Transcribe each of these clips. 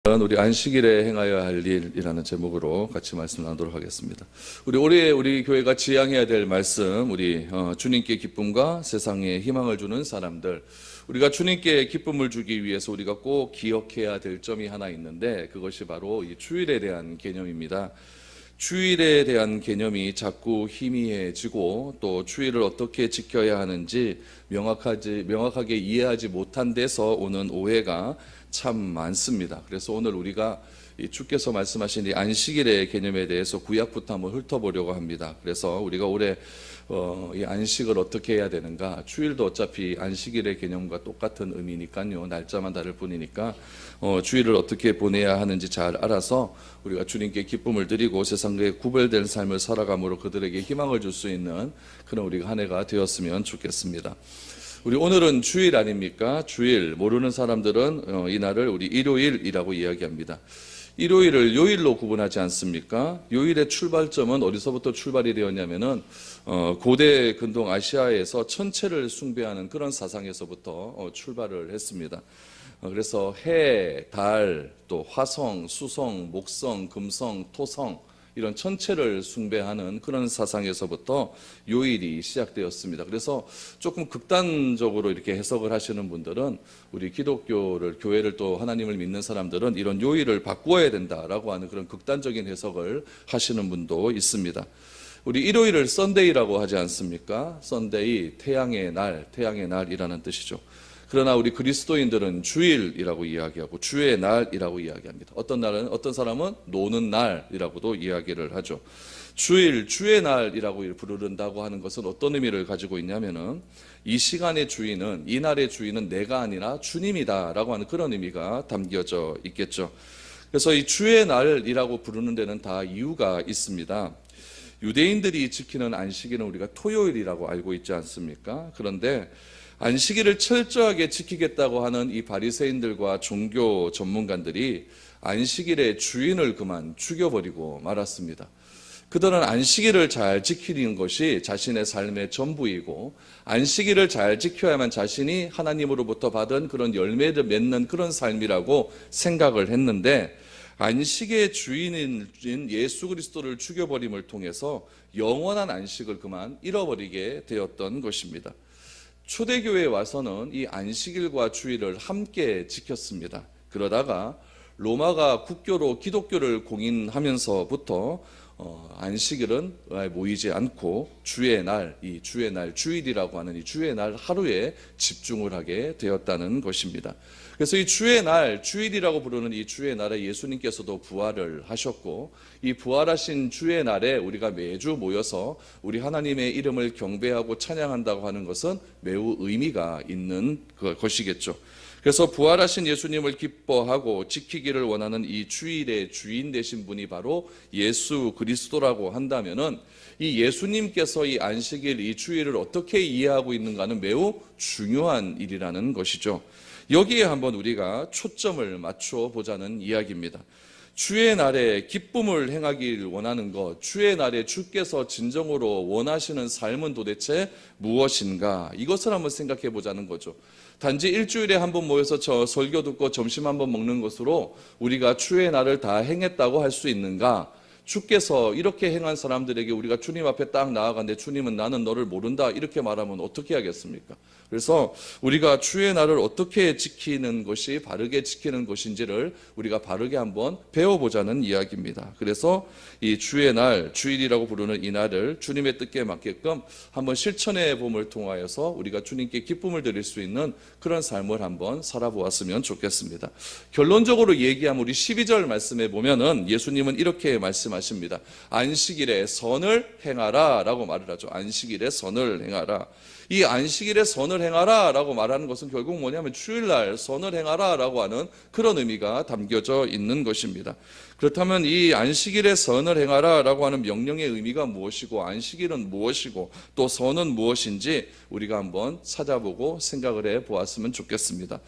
우리 안식일에 행하여야 할 일이라는 제목으로 같이 말씀 나누도록 하겠습니다. 올해 우리 교회가 지향해야 될 말씀, 주님께 기쁨과 세상에 희망을 주는 사람들. 우리가 주님께 기쁨을 주기 위해서 우리가 꼭 기억해야 될 점이 하나 있는데, 그것이 바로 이 주일에 대한 개념입니다. 주일에 대한 개념이 자꾸 희미해지고, 또 주일을 어떻게 지켜야 하는지 명확하게 이해하지 못한 데서 오는 오해가 참 많습니다. 그래서 오늘 우리가 주께서 말씀하신 이 안식일의 개념에 대해서 구약부터 한번 훑어보려고 합니다. 그래서 우리가 올해 이 안식을 어떻게 해야 되는가, 주일도 어차피 안식일의 개념과 똑같은 의미니까요, 날짜만 다를 뿐이니까 주일을 어떻게 보내야 하는지 잘 알아서 우리가 주님께 기쁨을 드리고 세상에 구별된 삶을 살아감으로 그들에게 희망을 줄 수 있는 그런 우리가 한 해가 되었으면 좋겠습니다. 오늘은 주일 아닙니까? 주일. 모르는 사람들은 이날을 우리 일요일이라고 이야기합니다. 일요일을 요일로 구분하지 않습니까? 요일의 출발점은 어디서부터 출발이 되었냐면은 고대 근동 아시아에서 천체를 숭배하는 그런 사상에서부터 출발을 했습니다. 그래서 해, 달, 또 화성, 수성, 목성, 금성, 토성, 이런 천체를 숭배하는 그런 사상에서부터 요일이 시작되었습니다. 그래서 조금 극단적으로 이렇게 해석을 하시는 분들은, 우리 교회를 또 하나님을 믿는 사람들은 이런 요일을 바꾸어야 된다라고 하는 그런 극단적인 해석을 하시는 분도 있습니다. 우리 일요일을 썬데이라고 하지 않습니까? 썬데이, 태양의 날이라는 뜻이죠. 그러나 우리 그리스도인들은 주일이라고 이야기하고 주의 날이라고 이야기합니다. 어떤 사람은 노는 날이라고도 이야기를 하죠. 주의 날이라고 부른다고 하는 것은 어떤 의미를 가지고 있냐면은, 이 시간의 주인은, 이 날의 주인은 내가 아니라 주님이다라고 하는 그런 의미가 담겨져 있겠죠. 그래서 이 주의 날이라고 부르는 데는 다 이유가 있습니다. 유대인들이 지키는 안식일은 우리가 토요일이라고 알고 있지 않습니까? 그런데 안식일을 철저하게 지키겠다고 하는 이 바리새인들과 종교 전문가들이 안식일의 주인을 그만 죽여버리고 말았습니다. 그들은 안식일을 잘 지키는 것이 자신의 삶의 전부이고, 안식일을 잘 지켜야만 자신이 하나님으로부터 받은 그런 열매를 맺는 그런 삶이라고 생각을 했는데, 안식의 주인인 예수 그리스도를 죽여버림을 통해서 영원한 안식을 그만 잃어버리게 되었던 것입니다. 초대교회에 와서는 이 안식일과 주일을 함께 지켰습니다. 그러다가 로마가 국교로 기독교를 공인하면서부터 안식일은 모이지 않고 주일이라고 하는 이 주의 날 하루에 집중을 하게 되었다는 것입니다. 그래서 이 주일이라고 부르는 이 주의 날에 예수님께서도 부활을 하셨고, 이 부활하신 주의 날에 우리가 매주 모여서 우리 하나님의 이름을 경배하고 찬양한다고 하는 것은 매우 의미가 있는 것이겠죠. 그래서 부활하신 예수님을 기뻐하고 지키기를 원하는 이 주일의 주인 되신 분이 바로 예수 그리스도라고 한다면은, 이 예수님께서 이 안식일, 이 주일을 어떻게 이해하고 있는가는 매우 중요한 일이라는 것이죠. 여기에 한번 우리가 초점을 맞춰 보자는 이야기입니다. 주의 날에 기쁨을 행하길 원하는 것, 주의 날에 주께서 진정으로 원하시는 삶은 도대체 무엇인가? 이것을 한번 생각해 보자는 거죠. 단지 일주일에 한번 모여서 설교 듣고 점심 한번 먹는 것으로 우리가 주의 날을 다 행했다고 할 수 있는가? 주께서 이렇게 행한 사람들에게 우리가 주님 앞에 딱 나아가는데, 주님은 나는 너를 모른다 이렇게 말하면 어떻게 하겠습니까? 그래서 우리가 주의 날을 어떻게 지키는 것이 바르게 지키는 것인지를 우리가 바르게 한번 배워보자는 이야기입니다. 그래서 이 주의 날, 주일이라고 부르는 이 날을 주님의 뜻에 맞게끔 한번 실천해 봄을 통하여서 우리가 주님께 기쁨을 드릴 수 있는 그런 삶을 한번 살아보았으면 좋겠습니다. 결론적으로 얘기하면 우리 12절 말씀에 보면은 예수님은 이렇게 말씀하십니다. 안식일에 선을 행하라 라고 말을 하죠. 안식일에 선을 행하라. 이 안식일에 선을 행하라 라고 말하는 것은 결국 뭐냐면 주일날 선을 행하라 라고 하는 그런 의미가 담겨져 있는 것입니다. 그렇다면 이 안식일에 선을 행하라 라고 하는 명령의 의미가 무엇이고, 안식일은 무엇이고, 또 선은 무엇인지 우리가 한번 찾아보고 생각을 해 보았으면 좋겠습니다.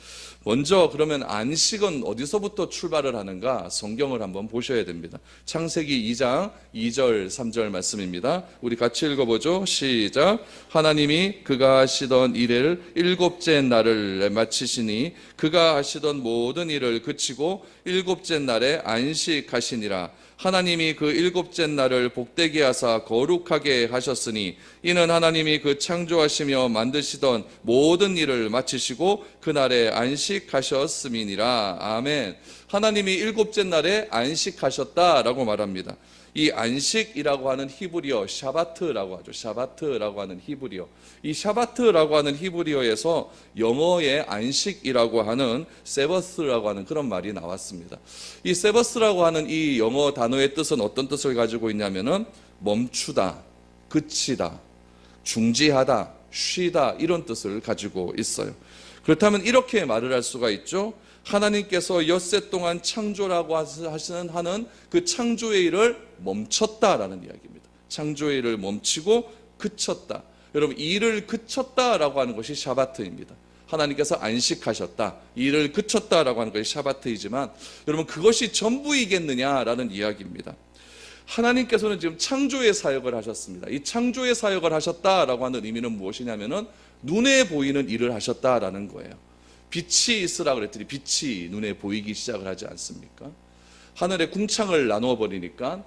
먼저 그러면 안식은 어디서부터 출발을 하는가? 성경을 한번 보셔야 됩니다. 창세기 창세기 2장 2절 3절 말씀입니다. 우리 같이 읽어보죠. 시작. 하나님이 그가 하시던 일을 일곱째 날을 마치시니 그가 하시던 모든 일을 그치고 일곱째 날에 안식하시니라. 하나님이 그 일곱째 날을 복되게 하사 거룩하게 하셨으니 이는 하나님이 그 창조하시며 만드시던 모든 일을 마치시고 그날에 안식하셨음이니라. 아멘. 하나님이 일곱째 날에 안식하셨다라고 말합니다. 이 안식이라고 하는 히브리어 샤바트라고 하죠. 샤바트라고 하는 히브리어. 이 샤바트라고 하는 히브리어에서 영어의 안식이라고 하는 세버스라고 하는 그런 말이 나왔습니다. 이 세버스라고 하는 이 영어 단어의 뜻은 어떤 뜻을 가지고 있냐면은 멈추다, 그치다, 중지하다, 쉬다 이런 뜻을 가지고 있어요. 그렇다면 이렇게 말을 할 수가 있죠. 하나님께서 엿새 동안 창조라고 하는 그 창조의 일을 멈췄다라는 이야기입니다. 창조의 일을 멈추고 그쳤다. 여러분, 일을 그쳤다라고 하는 것이 샤바트입니다. 하나님께서 안식하셨다, 일을 그쳤다라고 하는 것이 샤바트이지만 여러분, 그것이 전부이겠느냐라는 이야기입니다. 하나님께서는 지금 창조의 사역을 하셨습니다. 이 창조의 사역을 하셨다라고 하는 의미는 무엇이냐면은 눈에 보이는 일을 하셨다라는 거예요. 빛이 있으라 그랬더니 빛이 눈에 보이기 시작을 하지 않습니까? 하늘의 궁창을 나누어 버리니까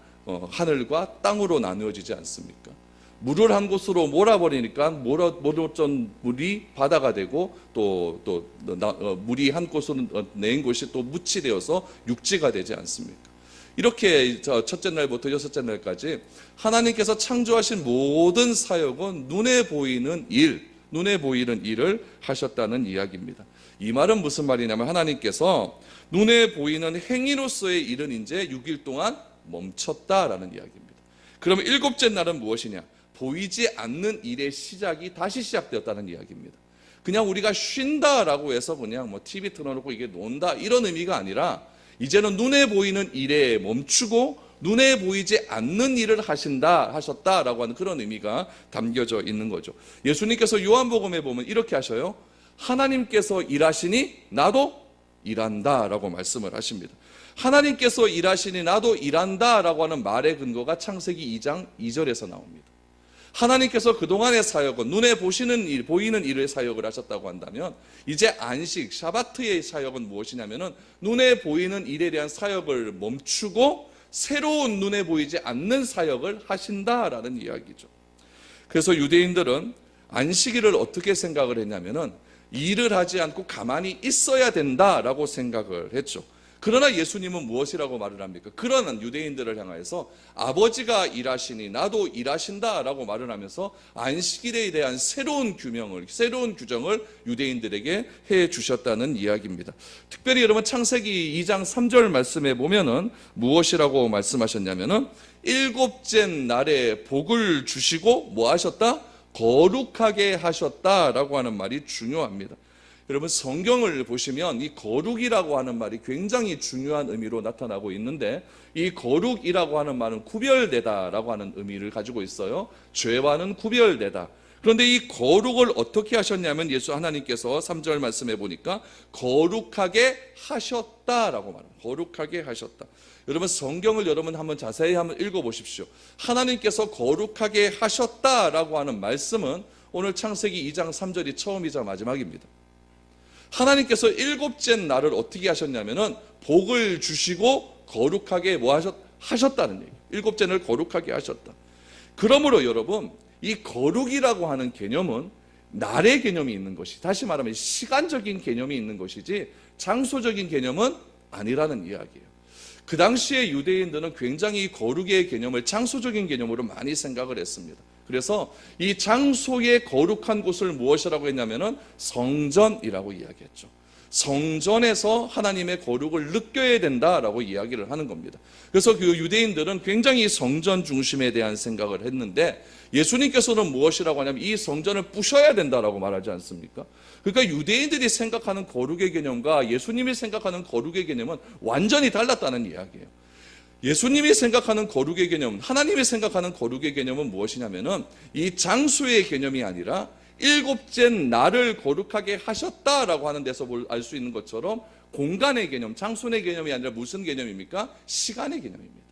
하늘과 땅으로 나누어지지 않습니까? 물을 한 곳으로 몰아버리니까 몰아졌던 물이 바다가 되고 또 물이 한 곳으로 내인 곳이 또 묻이 되어서 육지가 되지 않습니까? 이렇게 첫째 날부터 여섯째 날까지 하나님께서 창조하신 모든 사역은 눈에 보이는 일을 하셨다는 이야기입니다. 이 말은 무슨 말이냐면 하나님께서 눈에 보이는 행위로서의 일은 이제 6일 동안 멈췄다라는 이야기입니다. 그러면 일곱째 날은 무엇이냐? 보이지 않는 일의 시작이 다시 시작되었다는 이야기입니다. 그냥 우리가 쉰다라고 해서 그냥 TV 틀어놓고 이게 논다 이런 의미가 아니라 이제는 눈에 보이는 일에 멈추고 눈에 보이지 않는 일을 하셨다라고 하는 그런 의미가 담겨져 있는 거죠. 예수님께서 요한복음에 보면 이렇게 하셔요. 하나님께서 일하시니 나도 일한다라고 말씀을 하십니다. 하나님께서 일하시니 나도 일한다라고 하는 말의 근거가 창세기 2장 2절에서 나옵니다. 하나님께서 그동안의 사역은 눈에 보이는 일의 사역을 하셨다고 한다면 이제 안식, 샤바트의 사역은 무엇이냐면은 눈에 보이는 일에 대한 사역을 멈추고 새로운 눈에 보이지 않는 사역을 하신다라는 이야기죠. 그래서 유대인들은 안식일을 어떻게 생각을 했냐면은 일을 하지 않고 가만히 있어야 된다라고 생각을 했죠. 그러나 예수님은 무엇이라고 말을 합니까? 그러는 유대인들을 향해서 아버지가 일하시니 나도 일하신다라고 말을 하면서 안식일에 대한 새로운 규정을 유대인들에게 해 주셨다는 이야기입니다. 특별히 여러분 창세기 2장 3절 말씀에 보면은 무엇이라고 말씀하셨냐면은 일곱째 날에 복을 주시고 뭐 하셨다? 거룩하게 하셨다라고 하는 말이 중요합니다. 여러분 성경을 보시면 이 거룩이라고 하는 말이 굉장히 중요한 의미로 나타나고 있는데 이 거룩이라고 하는 말은 구별되다라고 하는 의미를 가지고 있어요. 죄와는 구별되다. 그런데 이 거룩을 어떻게 하셨냐면 하나님께서 3절 말씀해 보니까 거룩하게 하셨다라고 말합니다. 거룩하게 하셨다. 여러분 성경을 한번 자세히 한번 읽어보십시오. 하나님께서 거룩하게 하셨다라고 하는 말씀은 오늘 창세기 2장 3절이 처음이자 마지막입니다. 하나님께서 일곱째 날을 어떻게 하셨냐면은 복을 주시고 거룩하게 하셨다는 얘기. 일곱째 날을 거룩하게 하셨다. 그러므로 여러분 이 거룩이라고 하는 개념은 날의 개념이 있는 것이, 다시 말하면 시간적인 개념이 있는 것이지 장소적인 개념은 아니라는 이야기예요. 그 당시에 유대인들은 굉장히 거룩의 개념을 장소적인 개념으로 많이 생각을 했습니다. 그래서 이 장소의 거룩한 곳을 무엇이라고 했냐면은 성전이라고 이야기했죠. 성전에서 하나님의 거룩을 느껴야 된다라고 이야기를 하는 겁니다. 그래서 그 유대인들은 굉장히 성전 중심에 대한 생각을 했는데 예수님께서는 무엇이라고 하냐면 이 성전을 부셔야 된다라고 말하지 않습니까? 그러니까 유대인들이 생각하는 거룩의 개념과 예수님이 생각하는 거룩의 개념은 완전히 달랐다는 이야기예요. 예수님이 생각하는 거룩의 개념, 하나님이 생각하는 거룩의 개념은 무엇이냐면은 이 장소의 개념이 아니라 일곱째 날을 거룩하게 하셨다라고 하는 데서 알 수 있는 것처럼 공간의 개념, 장소의 개념이 아니라 무슨 개념입니까? 시간의 개념입니다.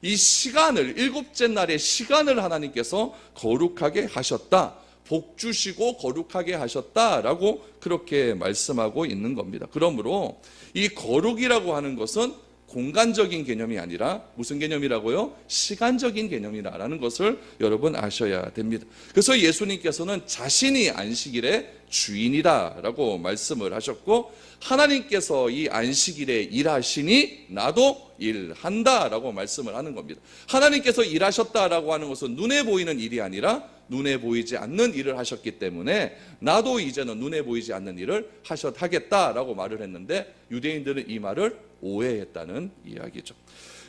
이 시간을, 일곱째 날의 시간을 하나님께서 거룩하게 하셨다. 복 주시고 거룩하게 하셨다라고 그렇게 말씀하고 있는 겁니다. 그러므로 이 거룩이라고 하는 것은 공간적인 개념이 아니라 무슨 개념이라고요? 시간적인 개념이라는 것을 여러분 아셔야 됩니다. 그래서 예수님께서는 자신이 안식일의 주인이다라고 말씀을 하셨고, 하나님께서 이 안식일에 일하시니 나도 일한다라고 말씀을 하는 겁니다. 하나님께서 일하셨다라고 하는 것은 눈에 보이는 일이 아니라 눈에 보이지 않는 일을 하셨기 때문에 나도 이제는 눈에 보이지 않는 일을 하겠다라고 말을 했는데, 유대인들은 이 말을 오해했다는 이야기죠.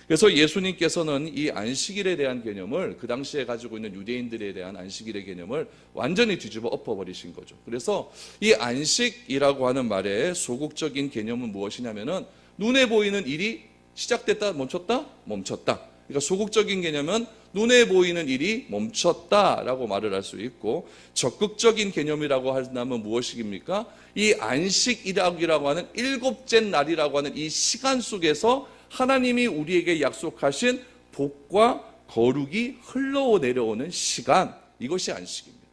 그래서 예수님께서는 이 안식일에 대한 개념을, 그 당시에 가지고 있는 유대인들에 대한 안식일의 개념을 완전히 뒤집어 엎어버리신 거죠. 그래서 이 안식이라고 하는 말의 소극적인 개념은 무엇이냐면은 눈에 보이는 일이 시작됐다, 멈췄다, 멈췄다. 그러니까 소극적인 개념은 눈에 보이는 일이 멈췄다라고 말을 할 수 있고, 적극적인 개념이라고 한다면 무엇입니까? 이 안식이라고 하는 일곱째 날이라고 하는 이 시간 속에서 하나님이 우리에게 약속하신 복과 거룩이 흘러내려오는 시간, 이것이 안식입니다.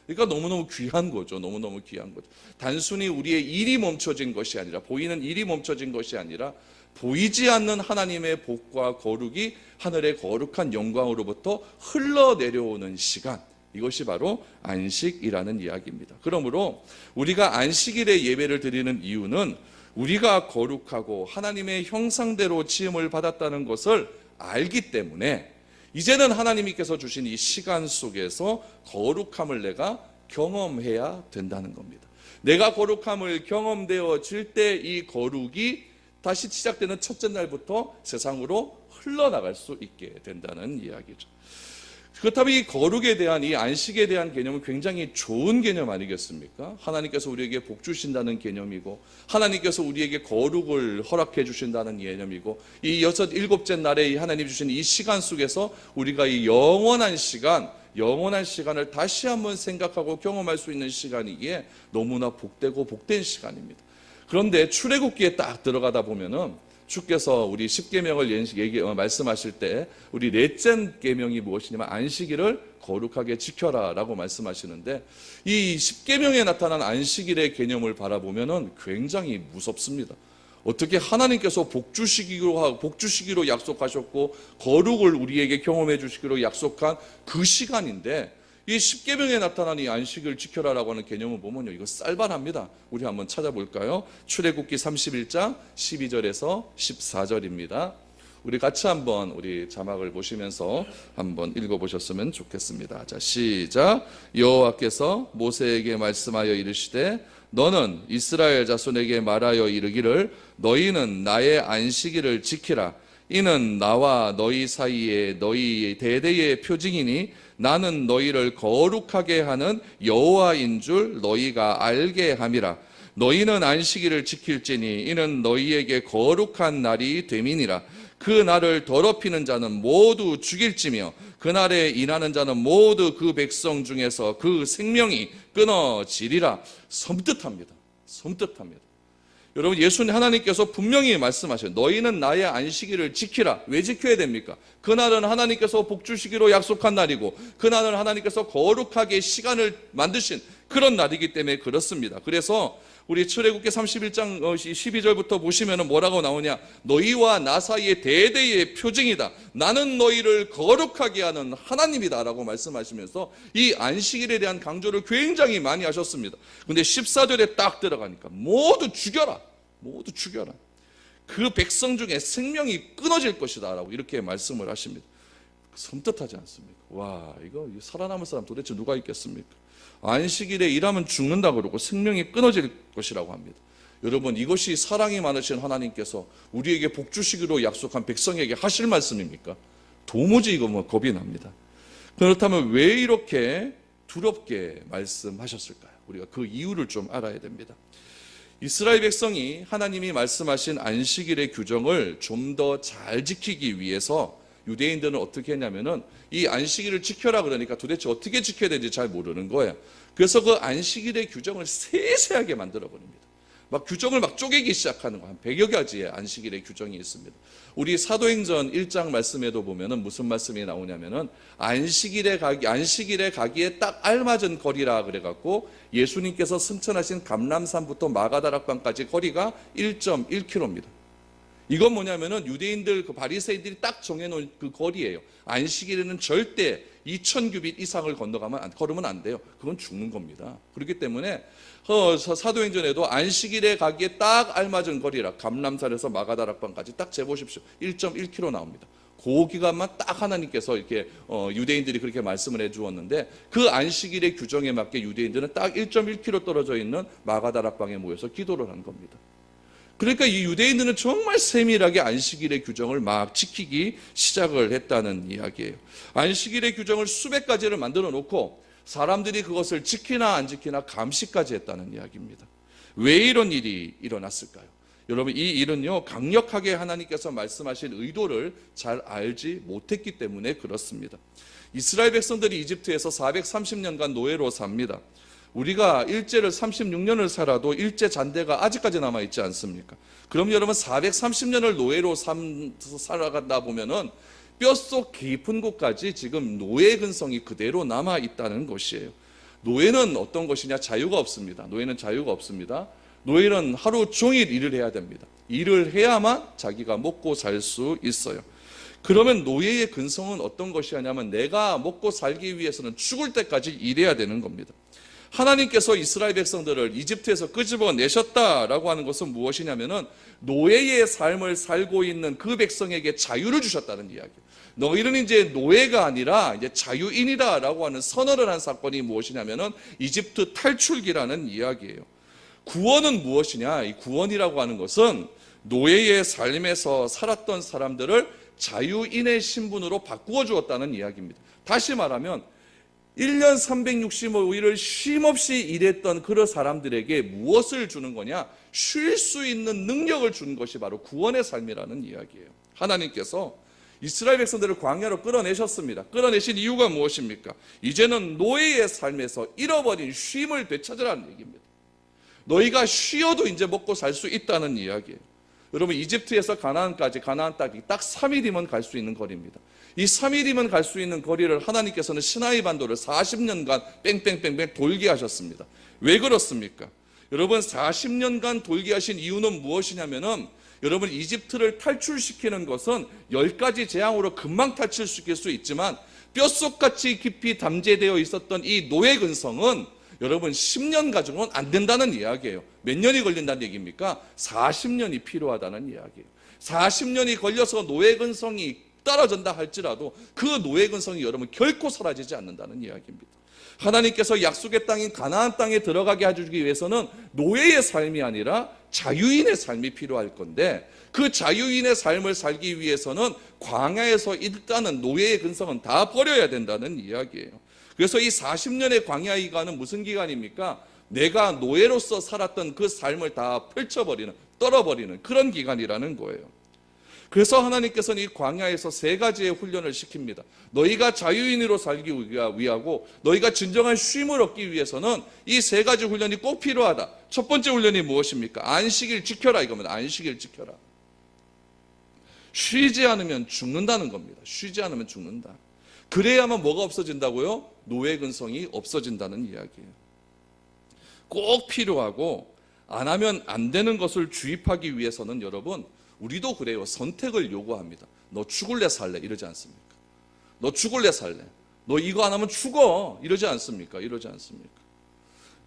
그러니까 너무너무 귀한 거죠. 너무너무 귀한 거죠. 단순히 우리의 일이 멈춰진 것이 아니라, 보이는 일이 멈춰진 것이 아니라 보이지 않는 하나님의 복과 거룩이 하늘의 거룩한 영광으로부터 흘러내려오는 시간, 이것이 바로 안식이라는 이야기입니다. 그러므로 우리가 안식일에 예배를 드리는 이유는 우리가 거룩하고 하나님의 형상대로 지음을 받았다는 것을 알기 때문에, 이제는 하나님께서 주신 이 시간 속에서 거룩함을 내가 경험해야 된다는 겁니다. 내가 거룩함을 경험되어질 때 이 거룩이 다시 시작되는 첫째 날부터 세상으로 흘러나갈 수 있게 된다는 이야기죠. 그렇다면 이 거룩에 대한, 이 안식에 대한 개념은 굉장히 좋은 개념 아니겠습니까? 하나님께서 우리에게 복 주신다는 개념이고, 하나님께서 우리에게 거룩을 허락해 주신다는 개념이고, 이 일곱째 날에 하나님 주신 이 시간 속에서 우리가 이 영원한 시간을 다시 한번 생각하고 경험할 수 있는 시간이기에 너무나 복되고 복된 시간입니다. 그런데 출애굽기에 딱 들어가다 보면은 주께서 우리 10계명을 말씀하실 때 우리 넷째 계명이 무엇이냐면 안식일을 거룩하게 지켜라라고 말씀하시는데, 이 10계명에 나타난 안식일의 개념을 바라보면은 굉장히 무섭습니다. 어떻게 하나님께서 복 주시기로 약속하셨고 거룩을 우리에게 경험해 주시기로 약속한 그 시간인데, 이 10계명에 나타난 이 안식을 지켜라라고 하는 개념을 보면요, 이거 쌀발합니다. 우리 한번 찾아볼까요? 출애굽기 31장 12절에서 14절입니다. 우리 같이 한번 우리 자막을 보시면서 한번 읽어보셨으면 좋겠습니다. 자, 시작. 여호와께서 모세에게 말씀하여 이르시되, 너는 이스라엘 자손에게 말하여 이르기를, 너희는 나의 안식일을 지키라. 이는 나와 너희 사이에 너희 대대의 표징이니 나는 너희를 거룩하게 하는 여호와인 줄 너희가 알게 함이라. 너희는 안식일을 지킬지니 이는 너희에게 거룩한 날이 됨이니라. 그 날을 더럽히는 자는 모두 죽일지며 그 날에 인하는 자는 모두 그 백성 중에서 그 생명이 끊어지리라. 섬뜩합니다. 여러분, 예수님 하나님께서 분명히 말씀하셔요. 너희는 나의 안식일을 지키라. 왜 지켜야 됩니까? 그날은 하나님께서 복 주시기로 약속한 날이고, 그날은 하나님께서 거룩하게 시간을 만드신 그런 날이기 때문에 그렇습니다. 그래서 우리 출애굽기 31장 12절부터 보시면 뭐라고 나오냐? 너희와 나 사이의 대대의 표징이다. 나는 너희를 거룩하게 하는 하나님이다 라고 말씀하시면서 이 안식일에 대한 강조를 굉장히 많이 하셨습니다. 근데 14절에 딱 들어가니까 모두 죽여라. 그 백성 중에 생명이 끊어질 것이다 라고 이렇게 말씀을 하십니다. 섬뜩하지 않습니까? 와, 이거 살아남을 사람 도대체 누가 있겠습니까? 안식일에 일하면 죽는다 그러고 생명이 끊어질 것이라고 합니다. 여러분, 이것이 사랑이 많으신 하나님께서 우리에게 복 주시기로 약속한 백성에게 하실 말씀입니까? 도무지 이거 겁이 납니다. 그렇다면 왜 이렇게 두렵게 말씀하셨을까요? 우리가 그 이유를 좀 알아야 됩니다. 이스라엘 백성이 하나님이 말씀하신 안식일의 규정을 좀 더 잘 지키기 위해서 유대인들은 어떻게 했냐면은 이 안식일을 지켜라 그러니까 도대체 어떻게 지켜야 되는지 잘 모르는 거예요. 그래서 그 안식일의 규정을 세세하게 만들어 버립니다. 막 규정을 막 쪼개기 시작하는 거. 한 100여 가지의 안식일의 규정이 있습니다. 우리 사도행전 1장 말씀에도 보면은 무슨 말씀이 나오냐면은 안식일에 가기에 딱 알맞은 거리라 그래갖고 예수님께서 승천하신 감람산부터 마가다락방까지 거리가 1.1km입니다. 이건 뭐냐면은 유대인들 그 바리새인들이 딱 정해놓은 그 거리예요. 안식일에는 절대 2000규빗 이상을 걸으면 안 돼요. 그건 죽는 겁니다. 그렇기 때문에 사도행전에도 안식일에 가기에 딱 알맞은 거리라 감람산에서 마가다락방까지 딱 재보십시오. 1.1km 나옵니다. 그 기간만 딱 하나님께서 이렇게 유대인들이 그렇게 말씀을 해주었는데 그 안식일의 규정에 맞게 유대인들은 딱 1.1km 떨어져 있는 마가다락방에 모여서 기도를 한 겁니다. 그러니까 이 유대인들은 정말 세밀하게 안식일의 규정을 막 지키기 시작을 했다는 이야기예요. 안식일의 규정을 수백 가지를 만들어 놓고 사람들이 그것을 지키나 안 지키나 감시까지 했다는 이야기입니다. 왜 이런 일이 일어났을까요? 여러분, 이 일은요, 강력하게 하나님께서 말씀하신 의도를 잘 알지 못했기 때문에 그렇습니다. 이스라엘 백성들이 이집트에서 430년간 노예로 삽니다. 우리가 일제를 36년을 살아도 일제 잔대가 아직까지 남아있지 않습니까? 그럼 여러분 430년을 노예로 살아가다 보면은 뼛속 깊은 곳까지 지금 노예 근성이 그대로 남아있다는 것이에요. 노예는 어떤 것이냐? 자유가 없습니다. 노예는 자유가 없습니다. 노예는 하루 종일 일을 해야 됩니다. 일을 해야만 자기가 먹고 살 수 있어요. 그러면 노예의 근성은 어떤 것이냐면 내가 먹고 살기 위해서는 죽을 때까지 일해야 되는 겁니다. 하나님께서 이스라엘 백성들을 이집트에서 끄집어내셨다라고 하는 것은 무엇이냐면은 노예의 삶을 살고 있는 그 백성에게 자유를 주셨다는 이야기예요. 너희는 이제 노예가 아니라 이제 자유인이다라고 하는 선언을 한 사건이 무엇이냐면은 이집트 탈출기라는 이야기예요. 구원은 무엇이냐? 이 구원이라고 하는 것은 노예의 삶에서 살았던 사람들을 자유인의 신분으로 바꾸어 주었다는 이야기입니다. 다시 말하면 1년 365일을 쉼없이 일했던 그런 사람들에게 무엇을 주는 거냐? 쉴 수 있는 능력을 주는 것이 바로 구원의 삶이라는 이야기예요. 하나님께서 이스라엘 백성들을 광야로 끌어내셨습니다. 끌어내신 이유가 무엇입니까? 이제는 노예의 삶에서 잃어버린 쉼을 되찾으라는 얘기입니다. 너희가 쉬어도 이제 먹고 살 수 있다는 이야기예요. 여러분, 이집트에서 가나안까지, 가나안 땅이 딱 3일이면 갈 수 있는 거리입니다. 이 3일이면 갈 수 있는 거리를 하나님께서는 시나이 반도를 40년간 뺑뺑뺑뺑 돌게 하셨습니다. 왜 그렇습니까? 여러분, 40년간 돌게 하신 이유는 무엇이냐면은 여러분, 이집트를 탈출시키는 것은 10가지 재앙으로 금방 탈출시킬 수 있지만 뼛속같이 깊이 담재되어 있었던 이 노예 근성은 여러분 10년 가지고는 안 된다는 이야기예요. 몇 년이 걸린다는 얘기입니까? 40년이 필요하다는 이야기예요. 40년이 걸려서 노예 근성이 떨어진다 할지라도 그 노예 근성이 여러분 결코 사라지지 않는다는 이야기입니다. 하나님께서 약속의 땅인 가나안 땅에 들어가게 해주기 위해서는 노예의 삶이 아니라 자유인의 삶이 필요할 건데 그 자유인의 삶을 살기 위해서는 광야에서 일단은 노예의 근성은 다 버려야 된다는 이야기예요. 그래서 이 40년의 광야의 기간은 무슨 기간입니까? 내가 노예로서 살았던 그 삶을 다 펼쳐버리는, 떨어버리는 그런 기간이라는 거예요. 그래서 하나님께서는 이 광야에서 3가지의 훈련을 시킵니다. 너희가 자유인으로 살기 위하고 너희가 진정한 쉼을 얻기 위해서는 이 3가지 훈련이 꼭 필요하다. 첫 번째 훈련이 무엇입니까? 안식일 지켜라 이겁니다. 안식일 지켜라. 쉬지 않으면 죽는다는 겁니다. 쉬지 않으면 죽는다. 그래야만 뭐가 없어진다고요? 노예 근성이 없어진다는 이야기예요. 꼭 필요하고 안 하면 안 되는 것을 주입하기 위해서는 여러분 우리도 그래요. 선택을 요구합니다. 너 죽을래 살래 이러지 않습니까? 너 죽을래 살래? 너 이거 안 하면 죽어 이러지 않습니까? 이러지 않습니까?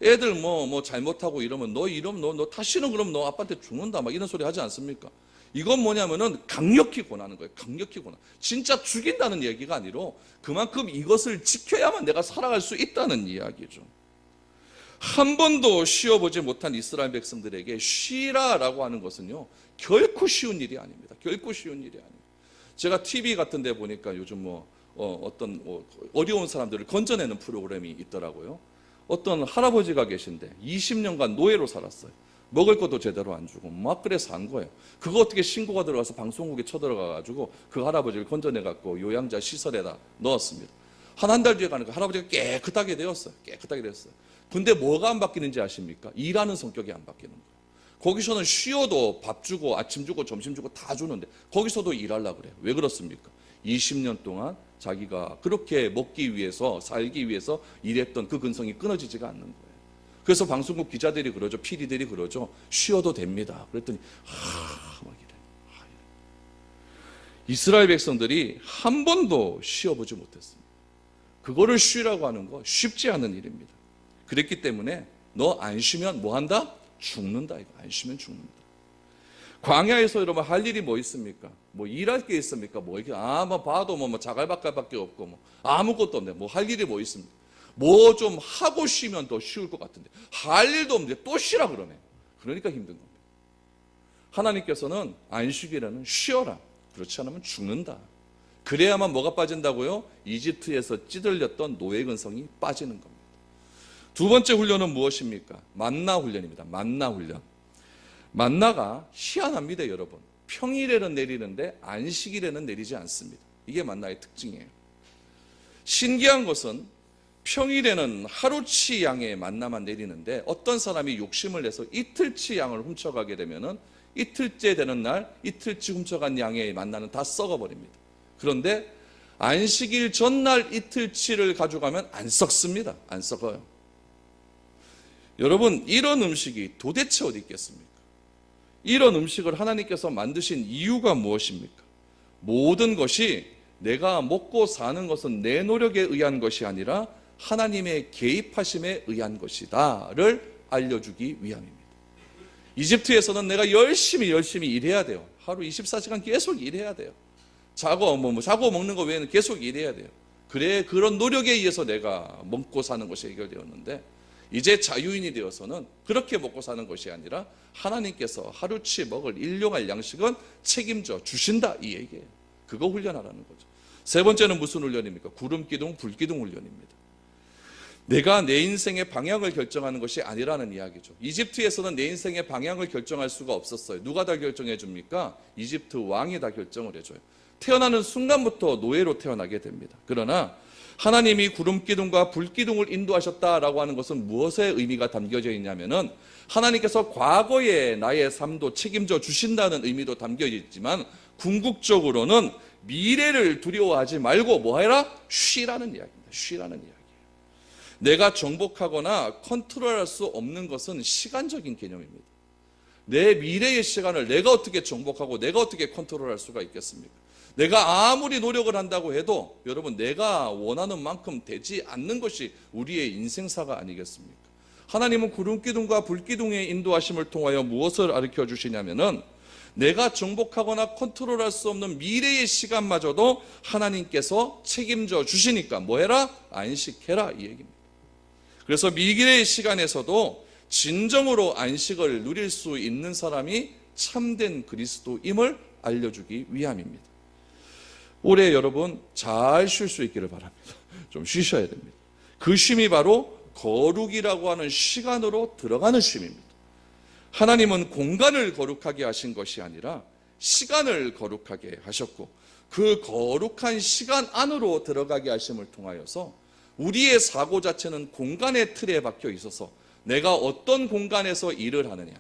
애들 뭐 잘못하고 이러면 너 다시는 그럼 너 아빠한테 죽는다 막 이런 소리 하지 않습니까? 이건 뭐냐면은 강력히 권하는 거예요. 강력히 권하. 진짜 죽인다는 얘기가 아니라 그만큼 이것을 지켜야만 내가 살아갈 수 있다는 이야기죠. 한 번도 쉬어보지 못한 이스라엘 백성들에게 쉬라라고 하는 것은요 결코 쉬운 일이 아닙니다. 결코 쉬운 일이 아닙니다. 제가 TV 같은 데 보니까 요즘 어떤 어려운 사람들을 건져내는 프로그램이 있더라고요. 어떤 할아버지가 계신데 20년간 노예로 살았어요. 먹을 것도 제대로 안 주고 막 그래서 산 거예요. 그거 어떻게 신고가 들어가서 방송국에 쳐들어가가지고 그 할아버지를 건져내갖고 요양자 시설에다 넣었습니다. 한 달 뒤에 가니까 할아버지가 깨끗하게 되었어요. 깨끗하게 되었어요. 근데 뭐가 안 바뀌는지 아십니까? 일하는 성격이 안 바뀌는 거예요. 거기서는 쉬어도 밥 주고 아침 주고 점심 주고 다 주는데 거기서도 일하려고 그래요. 왜 그렇습니까? 20년 동안 자기가 그렇게 먹기 위해서 살기 위해서 일했던 그 근성이 끊어지지가 않는 거예요. 그래서 방송국 기자들이 그러죠. PD들이 그러죠. 쉬어도 됩니다. 그랬더니 막 이래. 이스라엘 백성들이 한 번도 쉬어보지 못했습니다. 그거를 쉬라고 하는 거 쉽지 않은 일입니다. 그랬기 때문에 너 안 쉬면 뭐 한다? 죽는다. 이거 안 쉬면 죽는다. 광야에서 여러분 할 일이 뭐 있습니까? 뭐 일할 게 있습니까? 뭐 이렇게 뭐 봐도 뭐 자갈밭갈밖에 없고 뭐 아무것도 없네. 뭐 할 일이 뭐 있습니까? 뭐 좀 하고 쉬면 더 쉬울 것 같은데 할 일도 없는데 또 쉬라 그러네. 그러니까 힘든 겁니다. 하나님께서는 안식일에는 쉬어라. 그렇지 않으면 죽는다. 그래야만 뭐가 빠진다고요? 이집트에서 찌들렸던 노예 근성이 빠지는 겁니다. 두 번째 훈련은 무엇입니까? 만나 훈련입니다. 만나 훈련. 만나가 희한합니다, 여러분. 평일에는 내리는데 안식일에는 내리지 않습니다. 이게 만나의 특징이에요. 신기한 것은 평일에는 하루치 양의 만나만 내리는데 어떤 사람이 욕심을 내서 이틀치 양을 훔쳐가게 되면은 이틀째 되는 날 이틀치 훔쳐간 양의 만나는 다 썩어버립니다. 그런데 안식일 전날 이틀치를 가져가면 안 썩습니다. 안 썩어요. 여러분, 이런 음식이 도대체 어디 있겠습니까? 이런 음식을 하나님께서 만드신 이유가 무엇입니까? 모든 것이 내가 먹고 사는 것은 내 노력에 의한 것이 아니라 하나님의 개입하심에 의한 것이다를 알려주기 위함입니다. 이집트에서는 내가 열심히 일해야 돼요. 하루 24시간 계속 일해야 돼요. 자고 먹는 거 외에는 계속 일해야 돼요. 그래, 그런 노력에 의해서 내가 먹고 사는 것이 해결되었는데 이제 자유인이 되어서는 그렇게 먹고 사는 것이 아니라 하나님께서 하루치 먹을 일용할 양식은 책임져 주신다, 이 얘기예요. 그거 훈련하라는 거죠. 세 번째는 무슨 훈련입니까? 구름기둥, 불기둥 훈련입니다. 내가 내 인생의 방향을 결정하는 것이 아니라는 이야기죠. 이집트에서는 내 인생의 방향을 결정할 수가 없었어요. 누가 다 결정해 줍니까? 이집트 왕이 다 결정을 해줘요. 태어나는 순간부터 노예로 태어나게 됩니다. 그러나 하나님이 구름기둥과 불기둥을 인도하셨다라고 하는 것은 무엇의 의미가 담겨져 있냐면은 하나님께서 과거의 나의 삶도 책임져 주신다는 의미도 담겨져 있지만 궁극적으로는 미래를 두려워하지 말고 뭐 해라? 쉬라는 이야기입니다. 쉬라는 이야기. 내가 정복하거나 컨트롤할 수 없는 것은 시간적인 개념입니다. 내 미래의 시간을 내가 어떻게 정복하고 내가 어떻게 컨트롤할 수가 있겠습니까? 내가 아무리 노력을 한다고 해도 여러분 내가 원하는 만큼 되지 않는 것이 우리의 인생사가 아니겠습니까? 하나님은 구름기둥과 불기둥의 인도하심을 통하여 무엇을 가르쳐 주시냐면은 내가 정복하거나 컨트롤할 수 없는 미래의 시간마저도 하나님께서 책임져 주시니까 뭐 해라? 안식해라, 이 얘기입니다. 그래서 미래의 시간에서도 진정으로 안식을 누릴 수 있는 사람이 참된 그리스도임을 알려주기 위함입니다. 올해 여러분 잘 쉴 수 있기를 바랍니다. 좀 쉬셔야 됩니다. 그 쉼이 바로 거룩이라고 하는 시간으로 들어가는 쉼입니다. 하나님은 공간을 거룩하게 하신 것이 아니라 시간을 거룩하게 하셨고 그 거룩한 시간 안으로 들어가게 하심을 통하여서 우리의 사고 자체는 공간의 틀에 박혀 있어서 내가 어떤 공간에서 일을 하느냐,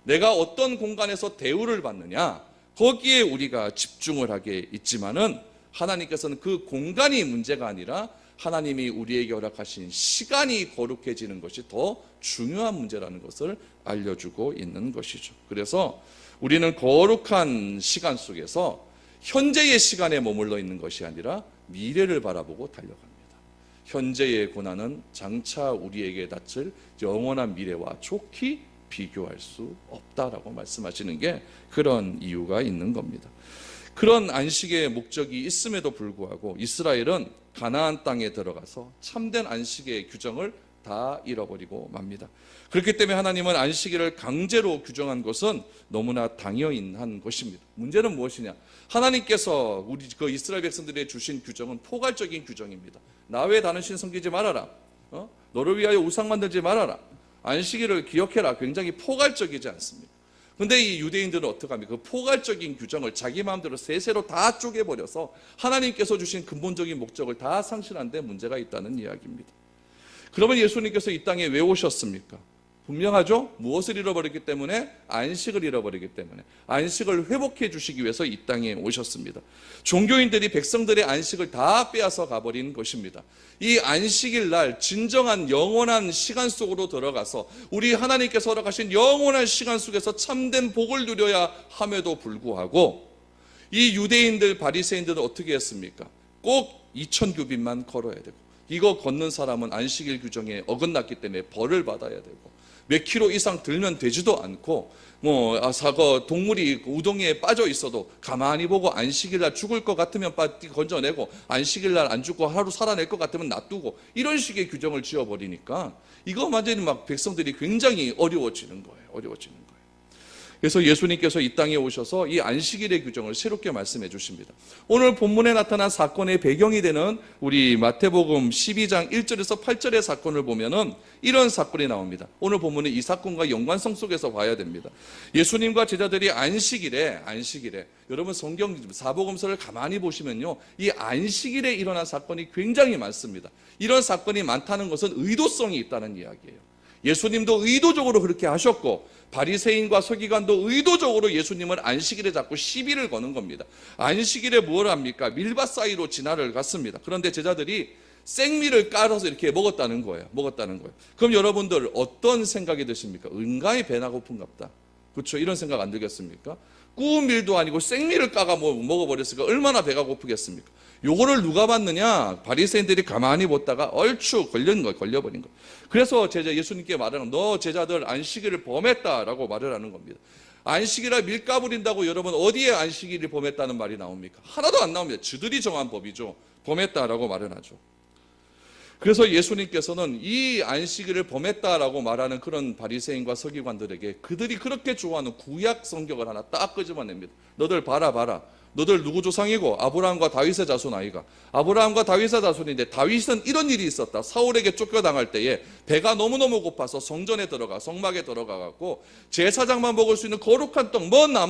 내가 어떤 공간에서 대우를 받느냐, 거기에 우리가 집중을 하게 있지만은 하나님께서는 그 공간이 문제가 아니라 하나님이 우리에게 허락하신 시간이 거룩해지는 것이 더 중요한 문제라는 것을 알려주고 있는 것이죠. 그래서 우리는 거룩한 시간 속에서 현재의 시간에 머물러 있는 것이 아니라 미래를 바라보고 달려갑니다. 현재의 고난은 장차 우리에게 닥칠 영원한 미래와 좋게 비교할 수 없다라고 말씀하시는 게 그런 이유가 있는 겁니다. 그런 안식의 목적이 있음에도 불구하고 이스라엘은 가나안 땅에 들어가서 참된 안식의 규정을 다 잃어버리고 맙니다. 그렇기 때문에 하나님은 안식일을 강제로 규정한 것은 너무나 당연한 것입니다. 문제는 무엇이냐? 하나님께서 우리 그 이스라엘 백성들에게 주신 규정은 포괄적인 규정입니다. 나 외에 다른 신 섬기지 말아라. 너를 위하여 우상 만들지 말아라. 안식일을 기억해라. 굉장히 포괄적이지 않습니까? 근데 이 유대인들은 어떻게 합니까? 그 포괄적인 규정을 자기 마음대로 세세로 다 쪼개버려서 하나님께서 주신 근본적인 목적을 다 상실한 데 문제가 있다는 이야기입니다. 그러면 예수님께서 이 땅에 왜 오셨습니까? 분명하죠? 무엇을 잃어버렸기 때문에? 안식을 잃어버리기 때문에. 안식을 회복해 주시기 위해서 이 땅에 오셨습니다. 종교인들이 백성들의 안식을 다 빼앗아 가버린 것입니다. 이 안식일 날 진정한 영원한 시간 속으로 들어가서 우리 하나님께서 허락하신 영원한 시간 속에서 참된 복을 누려야 함에도 불구하고 이 유대인들 바리새인들은 어떻게 했습니까? 꼭 2000규빗만 걸어야 되고, 이거 걷는 사람은 안식일 규정에 어긋났기 때문에 벌을 받아야 되고, 몇 킬로 이상 들면 되지도 않고, 사과 동물이 우동에 빠져 있어도 가만히 보고 안식일날 죽을 것 같으면 건져내고, 안식일날 안 죽고 하루 살아낼 것 같으면 놔두고, 이런 식의 규정을 지어버리니까 이거 완전히 막 백성들이 굉장히 어려워지는 거예요. 그래서 예수님께서 이 땅에 오셔서 이 안식일의 규정을 새롭게 말씀해 주십니다. 오늘 본문에 나타난 사건의 배경이 되는 우리 마태복음 12장 1절에서 8절의 사건을 보면은 이런 사건이 나옵니다. 오늘 본문은 이 사건과 연관성 속에서 봐야 됩니다. 예수님과 제자들이 안식일에 여러분 성경 사복음서를 가만히 보시면요, 이 안식일에 일어난 사건이 굉장히 많습니다. 이런 사건이 많다는 것은 의도성이 있다는 이야기예요. 예수님도 의도적으로 그렇게 하셨고, 바리새인과 서기관도 의도적으로 예수님을 안식일에 자꾸 시비를 거는 겁니다. 안식일에 뭘 합니까? 밀밭 사이로 지나를 갔습니다. 그런데 제자들이 생미를 깔아서 이렇게 먹었다는 거예요. 그럼 여러분들 어떤 생각이 드십니까? 은가히 배나 고픈갑다. 그렇죠? 이런 생각 안 들겠습니까? 구운 밀도 아니고 생미를 까가 먹어버렸으니까 얼마나 배가 고프겠습니까? 요거를 누가 봤느냐? 바리새인들이 가만히 보다가 얼추 걸려버린 거예요. 그래서 예수님께 말하는, 너 제자들 안식일을 범했다라고 말을 하는 겁니다. 안식일에 밀 까부린다고 여러분 어디에 안식일을 범했다는 말이 나옵니까? 하나도 안 나옵니다. 저들이 정한 법이죠. 범했다라고 말을 하죠. 그래서 예수님께서는 이 안식일을 범했다라고 말하는 그런 바리새인과 서기관들에게 그들이 그렇게 좋아하는 구약 성경을 하나 딱 끄집어냅니다. 너들 봐라. 너들 누구 조상이고? 아브라함과 다윗의 자손 아이가. 아브라함과 다윗의 자손인데 다윗은 이런 일이 있었다. 사울에게 쫓겨당할 때에 배가 너무너무 고파서 성전에 들어가, 성막에 들어가갖고 제사장만 먹을 수 있는 거룩한 떡 먹었나?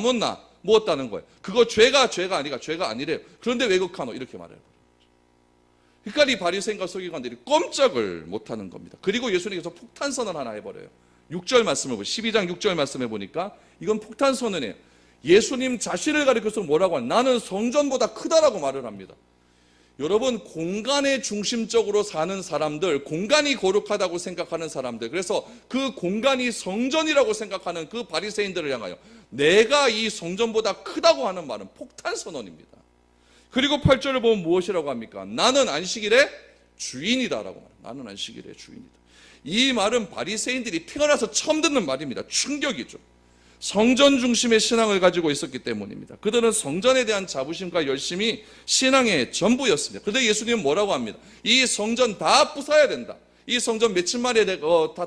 먹었다는 거예요. 그거 죄가 아니래요. 그런데 왜 극하노? 이렇게 말해요. 그러니까 이 바리새인과 서기관들이 꼼짝을 못하는 겁니다. 그리고 예수님께서 폭탄선언 하나 해버려요. 6절 말씀을 12장 6절 말씀해 보니까 이건 폭탄선언이에요. 예수님 자신을 가리켜서 뭐라고 하냐? 나는 성전보다 크다라고 말을 합니다. 여러분, 공간에 중심적으로 사는 사람들, 공간이 거룩하다고 생각하는 사람들, 그래서 그 공간이 성전이라고 생각하는 그 바리새인들을 향하여 내가 이 성전보다 크다고 하는 말은 폭탄선언입니다. 그리고 8절을 보면 무엇이라고 합니까? 나는 안식일의 주인이다라고 말합니다. 나는 안식일의 주인이다. 이 말은 바리새인들이 태어나서 처음 듣는 말입니다. 충격이죠. 성전 중심의 신앙을 가지고 있었기 때문입니다. 그들은 성전에 대한 자부심과 열심이 신앙의 전부였습니다. 그런데 예수님은 뭐라고 합니다? 이 성전 다 부숴야 된다. 이 성전 며칠 만에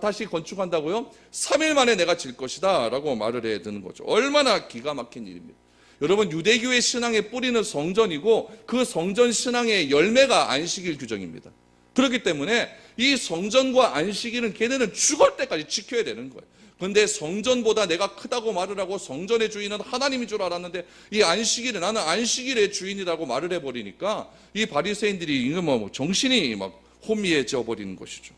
다시 건축한다고요? 3일 만에 내가 질 것이다 라고 말을 해야 되는 거죠. 얼마나 기가 막힌 일입니다. 여러분, 유대교의 신앙의 뿌리는 성전이고 그 성전 신앙의 열매가 안식일 규정입니다. 그렇기 때문에 이 성전과 안식일은 걔네는 죽을 때까지 지켜야 되는 거예요. 그런데 성전보다 내가 크다고 말을 하고 성전의 주인은 하나님인 줄 알았는데 이 안식일에 나는 안식일의 주인이라고 말을 해버리니까 이 바리새인들이 정신이 막 혼미해져 버리는 것이죠.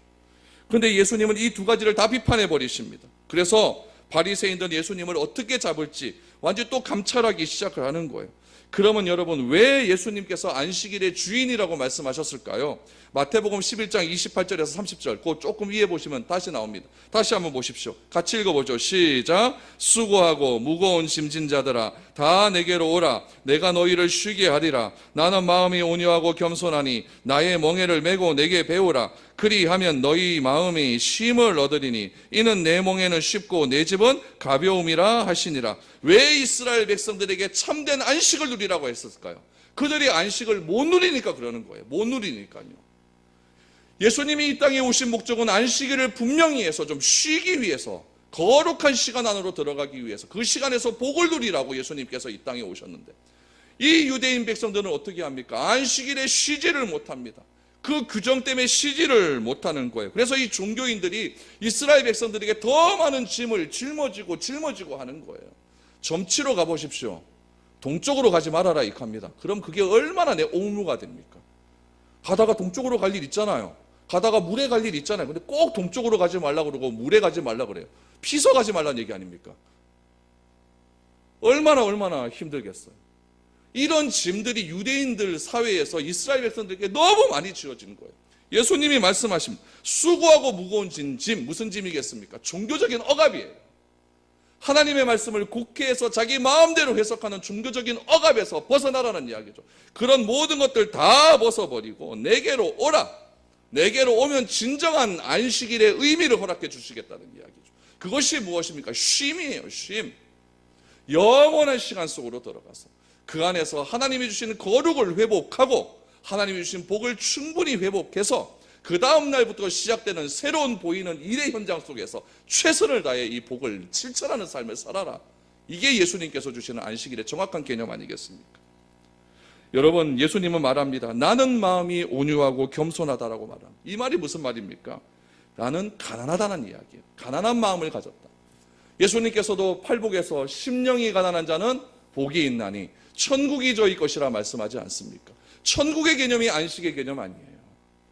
그런데 예수님은 이 두 가지를 다 비판해 버리십니다. 그래서 바리새인들은 예수님을 어떻게 잡을지 완전히 또 감찰하기 시작을 하는 거예요. 그러면 여러분, 왜 예수님께서 안식일의 주인이라고 말씀하셨을까요? 마태복음 11장 28절에서 30절, 그거 조금 위에 보시면 다시 나옵니다. 다시 한번 보십시오. 같이 읽어보죠. 시작. 수고하고 무거운 짐진 자들아, 다 내게로 오라. 내가 너희를 쉬게 하리라. 나는 마음이 온유하고 겸손하니 나의 멍에를 메고 내게 배우라. 그리하면 너희 마음이 쉼을 얻으리니 이는 내 멍에는 쉽고 내 집은 가벼움이라 하시니라. 왜 이스라엘 백성들에게 참된 안식을 누리라고 했을까요? 그들이 안식을 못 누리니까 그러는 거예요. 못 누리니까요. 예수님이 이 땅에 오신 목적은 안식일을 분명히 해서 좀 쉬기 위해서, 거룩한 시간 안으로 들어가기 위해서, 그 시간에서 복을 누리라고 예수님께서 이 땅에 오셨는데, 이 유대인 백성들은 어떻게 합니까? 안식일에 쉬지를 못합니다. 그 규정 때문에 쉬지를 못하는 거예요. 그래서 이 종교인들이 이스라엘 백성들에게 더 많은 짐을 짊어지고 하는 거예요. 점치러 가보십시오. 동쪽으로 가지 말아라 이겁니다. 그럼 그게 얼마나 내 옥루가 됩니까? 가다가 동쪽으로 갈 일 있잖아요. 가다가 물에 갈 일 있잖아요. 근데 꼭 동쪽으로 가지 말라고 그러고 물에 가지 말라고 그래요. 피서 가지 말라는 얘기 아닙니까? 얼마나 힘들겠어요. 이런 짐들이 유대인들 사회에서 이스라엘 백성들에게 너무 많이 지어지는 거예요. 예수님이 말씀하십니다. 수고하고 무거운 짐, 무슨 짐이겠습니까? 종교적인 억압이에요. 하나님의 말씀을 국회에서 자기 마음대로 해석하는 종교적인 억압에서 벗어나라는 이야기죠. 그런 모든 것들 다 벗어버리고 내게로 오라. 내게로 오면 진정한 안식일의 의미를 허락해 주시겠다는 이야기죠. 그것이 무엇입니까? 쉼이에요. 쉼. 영원한 시간 속으로 들어가서 그 안에서 하나님이 주시는 거룩을 회복하고 하나님이 주신 복을 충분히 회복해서 그 다음 날부터 시작되는 새로운 보이는 일의 현장 속에서 최선을 다해 이 복을 실천하는 삶을 살아라. 이게 예수님께서 주시는 안식일의 정확한 개념 아니겠습니까? 여러분, 예수님은 말합니다. 나는 마음이 온유하고 겸손하다라고 말합니다. 이 말이 무슨 말입니까? 나는 가난하다는 이야기예요. 가난한 마음을 가졌다. 예수님께서도 팔복에서 심령이 가난한 자는 복이 있나니 천국이 저희 것이라 말씀하지 않습니까? 천국의 개념이 안식의 개념 아니에요.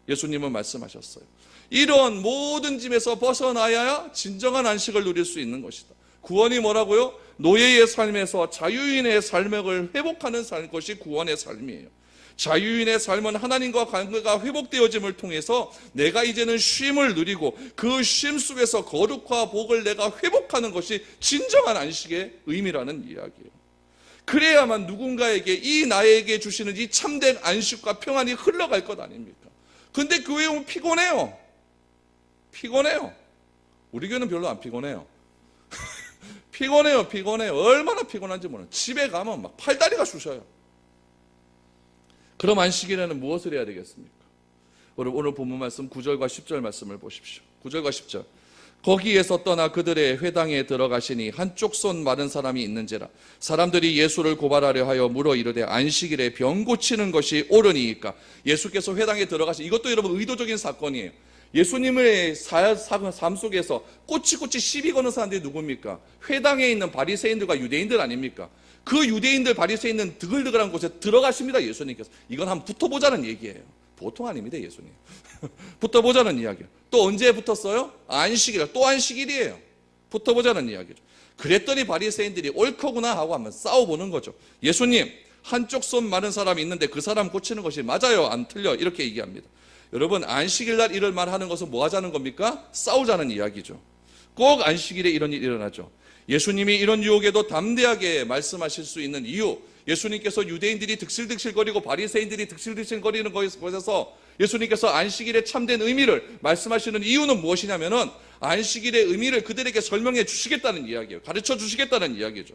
예수님은 말씀하셨어요. 이런 모든 짐에서 벗어나야 진정한 안식을 누릴 수 있는 것이다. 구원이 뭐라고요? 노예의 삶에서 자유인의 삶을 회복하는 것이 구원의 삶이에요. 자유인의 삶은 하나님과 관계가 회복되어짐을 통해서 내가 이제는 쉼을 누리고 그 쉼 속에서 거룩과 복을 내가 회복하는 것이 진정한 안식의 의미라는 이야기예요. 그래야만 누군가에게 이 나에게 주시는 이 참된 안식과 평안이 흘러갈 것 아닙니까? 근데 교회 오면 피곤해요. 우리 교회는 별로 안 피곤해요. 피곤해요. 얼마나 피곤한지 모르는. 집에 가면 막 팔다리가 쑤셔요. 그럼 안식일에는 무엇을 해야 되겠습니까? 오늘 본문 말씀 9절과 10절 말씀을 보십시오. 9절과 10절. 거기에서 떠나 그들의 회당에 들어가시니 한쪽 손 마른 사람이 있는지라 사람들이 예수를 고발하려 하여 물어 이르되 안식일에 병 고치는 것이 옳으니이까. 예수께서 회당에 들어가시. 이것도 여러분 의도적인 사건이에요. 예수님의 삶 속에서 꼬치꼬치 시비 거는 사람들이 누굽니까? 회당에 있는 바리새인들과 유대인들 아닙니까? 그 유대인들 바리새인은 드글드글한 곳에 들어가십니다. 예수님께서. 이건 한번 붙어보자는 얘기예요. 보통 아닙니다. 예수님. 붙어보자는 이야기예요. 또 언제 붙었어요? 안식일. 또 안식일이에요. 붙어보자는 이야기죠. 그랬더니 바리새인들이 옳거구나 하고 한번 싸워보는 거죠. 예수님, 한쪽 손 마른 사람이 있는데 그 사람 고치는 것이 맞아요? 안 틀려? 이렇게 얘기합니다. 여러분, 안식일 날 이럴 말 하는 것은 뭐 하자는 겁니까? 싸우자는 이야기죠. 꼭 안식일에 이런 일이 일어나죠. 예수님이 이런 유혹에도 담대하게 말씀하실 수 있는 이유, 예수님께서 유대인들이 득실득실거리고 바리새인들이 득실득실거리는 것에서 예수님께서 안식일의 참된 의미를 말씀하시는 이유는 무엇이냐면은 안식일의 의미를 그들에게 설명해 주시겠다는 이야기예요. 가르쳐 주시겠다는 이야기죠.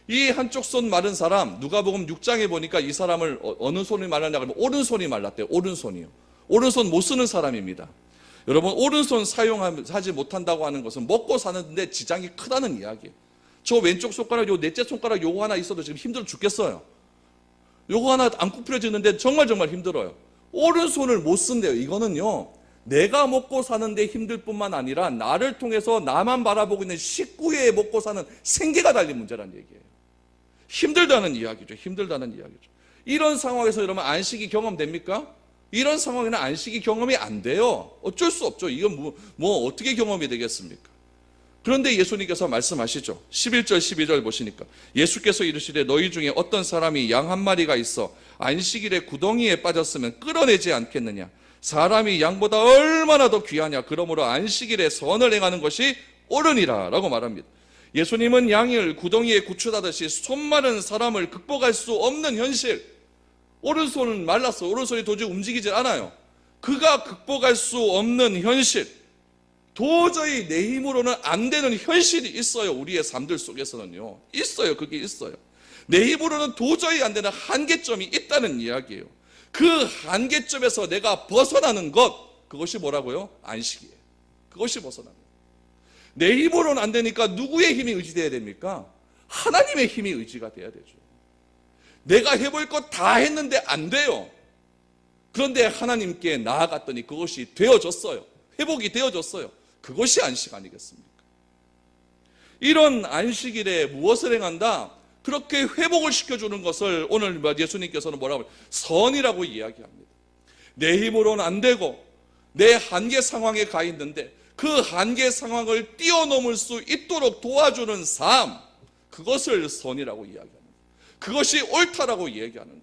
이 한쪽 손 마른 사람, 누가복음 6장에 보니까 이 사람을 어느 손이 말랐냐 그러면 오른손이 말랐대요. 오른손이요. 오른손 못 쓰는 사람입니다. 여러분, 오른손 사용하지 못한다고 하는 것은 먹고 사는데 지장이 크다는 이야기예요. 저 왼쪽 손가락, 요 넷째 손가락 요거 하나 있어도 지금 힘들어 죽겠어요. 요거 하나 안 구부려지는데 정말 힘들어요. 오른손을 못 쓴대요. 이거는요, 내가 먹고 사는데 힘들 뿐만 아니라 나를 통해서 나만 바라보고 있는 식구의 먹고 사는 생계가 달린 문제라는 얘기예요. 힘들다는 이야기죠. 이런 상황에서 여러분 안식이 경험됩니까? 이런 상황에는 안식이 경험이 안 돼요. 어쩔 수 없죠. 이건 뭐 어떻게 경험이 되겠습니까? 그런데 예수님께서 말씀하시죠. 11절 12절 보시니까 예수께서 이르시되 너희 중에 어떤 사람이 양 한 마리가 있어 안식일에 구덩이에 빠졌으면 끌어내지 않겠느냐. 사람이 양보다 얼마나 더 귀하냐. 그러므로 안식일에 선을 행하는 것이 옳으니라 라고 말합니다. 예수님은 양을 구덩이에 구출하듯이 손 마른 사람을 극복할 수 없는 현실, 오른손은 말랐어. 오른손이 도저히 움직이질 않아요. 그가 극복할 수 없는 현실, 도저히 내 힘으로는 안 되는 현실이 있어요. 우리의 삶들 속에서는요. 그게 있어요. 내 힘으로는 도저히 안 되는 한계점이 있다는 이야기예요. 그 한계점에서 내가 벗어나는 것, 그것이 뭐라고요? 안식이에요. 그것이 벗어나는 거예요. 내 힘으로는 안 되니까 누구의 힘이 의지돼야 됩니까? 하나님의 힘이 의지가 돼야 되죠. 내가 해볼 것 다 했는데 안 돼요. 그런데 하나님께 나아갔더니 그것이 되어졌어요. 회복이 되어졌어요. 그것이 안식 아니겠습니까? 이런 안식일에 무엇을 행한다? 그렇게 회복을 시켜주는 것을 오늘 예수님께서는 뭐라고 해요? 선이라고 이야기합니다. 내 힘으로는 안 되고 내 한계 상황에 가 있는데 그 한계 상황을 뛰어넘을 수 있도록 도와주는 삶, 그것을 선이라고 이야기하는 거예요. 그것이 옳다라고 이야기하는 거예요.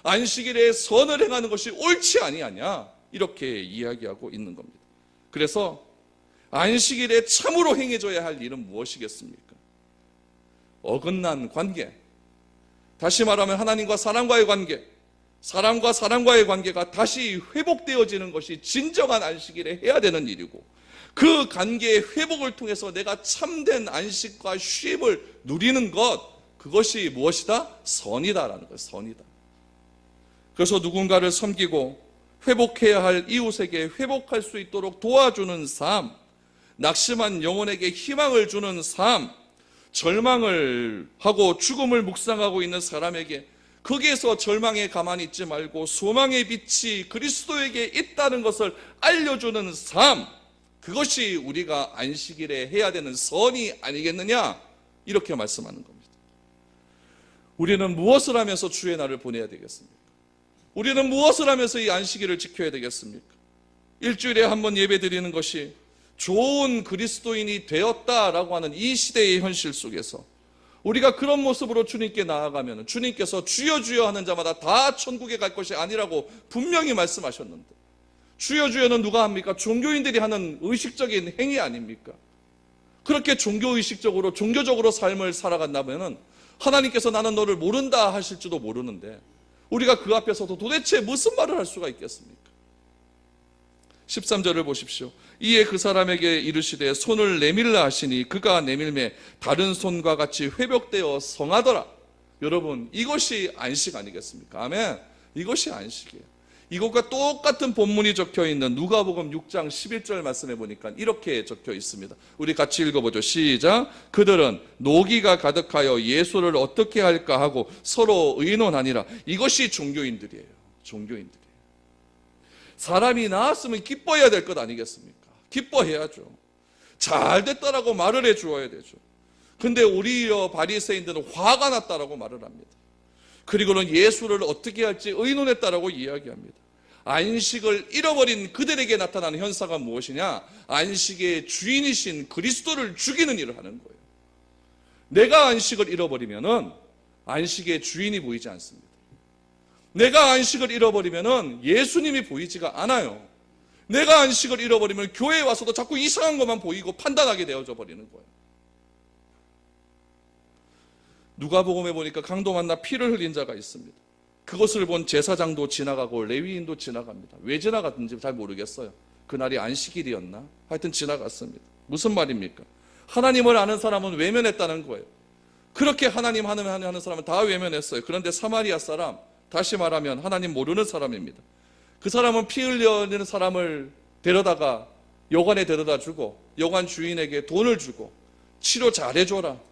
안식일에 선을 행하는 것이 옳지 아니하냐, 이렇게 이야기하고 있는 겁니다. 그래서 안식일에 참으로 행해줘야 할 일은 무엇이겠습니까? 어긋난 관계, 다시 말하면 하나님과 사람과의 관계, 사람과 사람과의 관계가 다시 회복되어지는 것이 진정한 안식일에 해야 되는 일이고, 그 관계의 회복을 통해서 내가 참된 안식과 쉼을 누리는 것, 그것이 무엇이다? 선이다라는 거예요. 선이다. 그래서 누군가를 섬기고 회복해야 할 이웃에게 회복할 수 있도록 도와주는 삶, 낙심한 영혼에게 희망을 주는 삶, 절망을 하고 죽음을 묵상하고 있는 사람에게 거기에서 절망에 가만히 있지 말고 소망의 빛이 그리스도에게 있다는 것을 알려주는 삶, 그것이 우리가 안식일에 해야 되는 선이 아니겠느냐, 이렇게 말씀하는 겁니다. 우리는 무엇을 하면서 주의 날을 보내야 되겠습니까? 우리는 무엇을 하면서 이 안식일을 지켜야 되겠습니까? 일주일에 한 번 예배 드리는 것이 좋은 그리스도인이 되었다라고 하는 이 시대의 현실 속에서 우리가 그런 모습으로 주님께 나아가면 주님께서 주여 주여 하는 자마다 다 천국에 갈 것이 아니라고 분명히 말씀하셨는데, 주여 주여는 누가 합니까? 종교인들이 하는 의식적인 행위 아닙니까? 그렇게 종교의식적으로 종교적으로 삶을 살아간다면 하나님께서 나는 너를 모른다 하실지도 모르는데 우리가 그 앞에서도 도대체 무슨 말을 할 수가 있겠습니까? 13절을 보십시오. 이에 그 사람에게 이르시되 손을 내밀라 하시니 그가 내밀매 다른 손과 같이 회복되어 성하더라. 여러분, 이것이 안식 아니겠습니까? 아멘. 이것이 안식이에요. 이것과 똑같은 본문이 적혀 있는 누가복음 6장 11절 말씀해 보니까 이렇게 적혀 있습니다. 우리 같이 읽어보죠. 시작. 그들은 노기가 가득하여 예수를 어떻게 할까 하고 서로 의논하니라. 이것이 종교인들이에요. 종교인들이에요. 사람이 나았으면 기뻐해야 될 것 아니겠습니까? 기뻐해야죠. 잘 됐다라고 말을 해 주어야 되죠. 근데 오히려 바리새인들은 화가 났다라고 말을 합니다. 그리고는 예수를 어떻게 할지 의논했다라고 이야기합니다. 안식을 잃어버린 그들에게 나타나는 현상은 무엇이냐? 안식의 주인이신 그리스도를 죽이는 일을 하는 거예요. 내가 안식을 잃어버리면은 안식의 주인이 보이지 않습니다. 내가 안식을 잃어버리면은 예수님이 보이지가 않아요. 내가 안식을 잃어버리면 교회에 와서도 자꾸 이상한 것만 보이고 판단하게 되어져 버리는 거예요. 누가복음에 보니까 강도 만나 피를 흘린 자가 있습니다. 그것을 본 제사장도 지나가고 레위인도 지나갑니다. 왜 지나갔는지 잘 모르겠어요. 그날이 안식일이었나? 하여튼 지나갔습니다. 무슨 말입니까? 하나님을 아는 사람은 외면했다는 거예요. 그렇게 하나님 하는 사람은 다 외면했어요. 그런데 사마리아 사람, 다시 말하면 하나님 모르는 사람입니다. 그 사람은 피 흘리는 사람을 데려다가 여관에 데려다 주고 여관 주인에게 돈을 주고 치료 잘해줘라.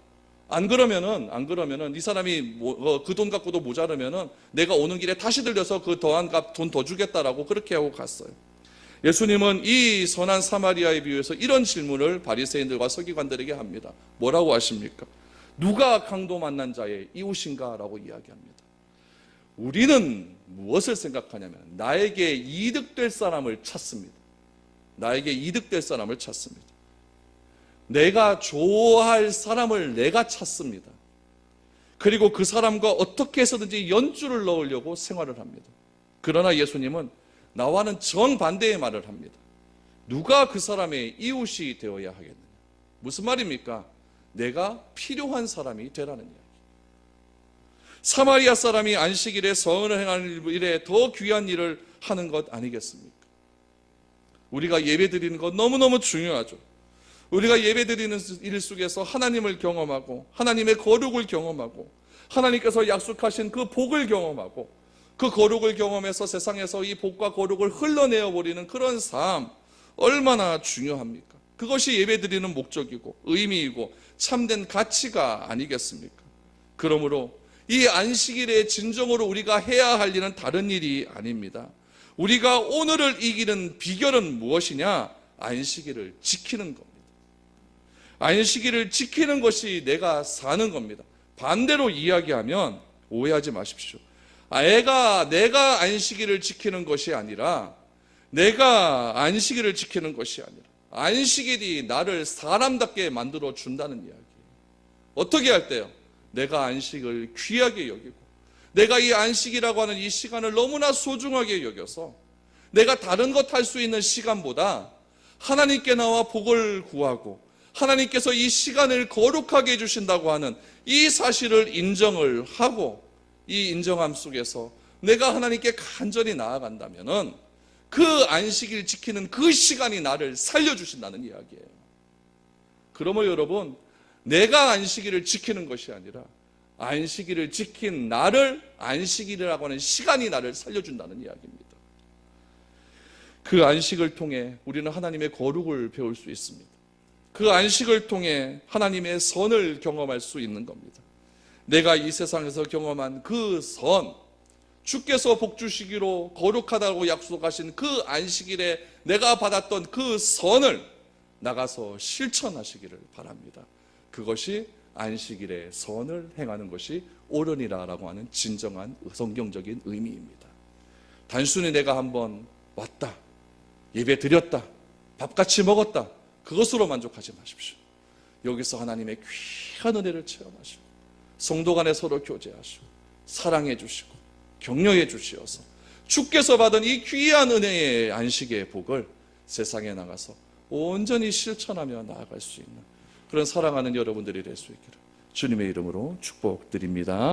안 그러면은 이 사람이 그 돈 갖고도 모자르면은 내가 오는 길에 다시 들려서 그 더한 값 돈 더 주겠다라고 그렇게 하고 갔어요. 예수님은 이 선한 사마리아에 비유해서 이런 질문을 바리새인들과 서기관들에게 합니다. 뭐라고 하십니까? 누가 강도 만난 자의 이웃인가? 라고 이야기합니다. 우리는 무엇을 생각하냐면 나에게 이득될 사람을 찾습니다. 나에게 이득될 사람을 찾습니다. 내가 좋아할 사람을 내가 찾습니다. 그리고 그 사람과 어떻게 해서든지 연줄을 넣으려고 생활을 합니다. 그러나 예수님은 나와는 정반대의 말을 합니다. 누가 그 사람의 이웃이 되어야 하겠느냐? 무슨 말입니까? 내가 필요한 사람이 되라는 이야기. 사마리아 사람이 안식일에 선을 행하는 일에 더 귀한 일을 하는 것 아니겠습니까? 우리가 예배드리는 것 너무너무 중요하죠. 우리가 예배드리는 일 속에서 하나님을 경험하고 하나님의 거룩을 경험하고 하나님께서 약속하신 그 복을 경험하고 그 거룩을 경험해서 세상에서 이 복과 거룩을 흘러내어버리는 그런 삶, 얼마나 중요합니까? 그것이 예배드리는 목적이고 의미이고 참된 가치가 아니겠습니까? 그러므로 이 안식일에 진정으로 우리가 해야 할 일은 다른 일이 아닙니다. 우리가 오늘을 이기는 비결은 무엇이냐? 안식일을 지키는 겁니다. 안식일을 지키는 것이 내가 사는 겁니다. 반대로 이야기하면 오해하지 마십시오. 내가 안식일을 지키는 것이 아니라 내가 안식일을 지키는 것이 아니라 안식일이 나를 사람답게 만들어 준다는 이야기예요. 어떻게 할 때요? 내가 안식을 귀하게 여기고 내가 이 안식이라고 하는 이 시간을 너무나 소중하게 여겨서 내가 다른 것 할 수 있는 시간보다 하나님께 나와 복을 구하고 하나님께서 이 시간을 거룩하게 해주신다고 하는 이 사실을 인정을 하고 이 인정함 속에서 내가 하나님께 간절히 나아간다면은 그 안식일 지키는 그 시간이 나를 살려주신다는 이야기예요. 그러면 여러분, 내가 안식일을 지키는 것이 아니라 안식일을 지킨 나를, 안식일이라고 하는 시간이 나를 살려준다는 이야기입니다. 그 안식을 통해 우리는 하나님의 거룩을 배울 수 있습니다. 그 안식을 통해 하나님의 선을 경험할 수 있는 겁니다. 내가 이 세상에서 경험한 그 선, 주께서 복 주시기로 거룩하다고 약속하신 그 안식일에 내가 받았던 그 선을 나가서 실천하시기를 바랍니다. 그것이 안식일의 선을 행하는 것이 옳으니라라고 하는 진정한 성경적인 의미입니다. 단순히 내가 한번 왔다, 예배 드렸다, 밥같이 먹었다, 그것으로 만족하지 마십시오. 여기서 하나님의 귀한 은혜를 체험하시고 성도 간에 서로 교제하시고 사랑해 주시고 격려해 주시어서 주께서 받은 이 귀한 은혜의 안식의 복을 세상에 나가서 온전히 실천하며 나아갈 수 있는 그런 사랑하는 여러분들이 될 수 있기를 주님의 이름으로 축복드립니다.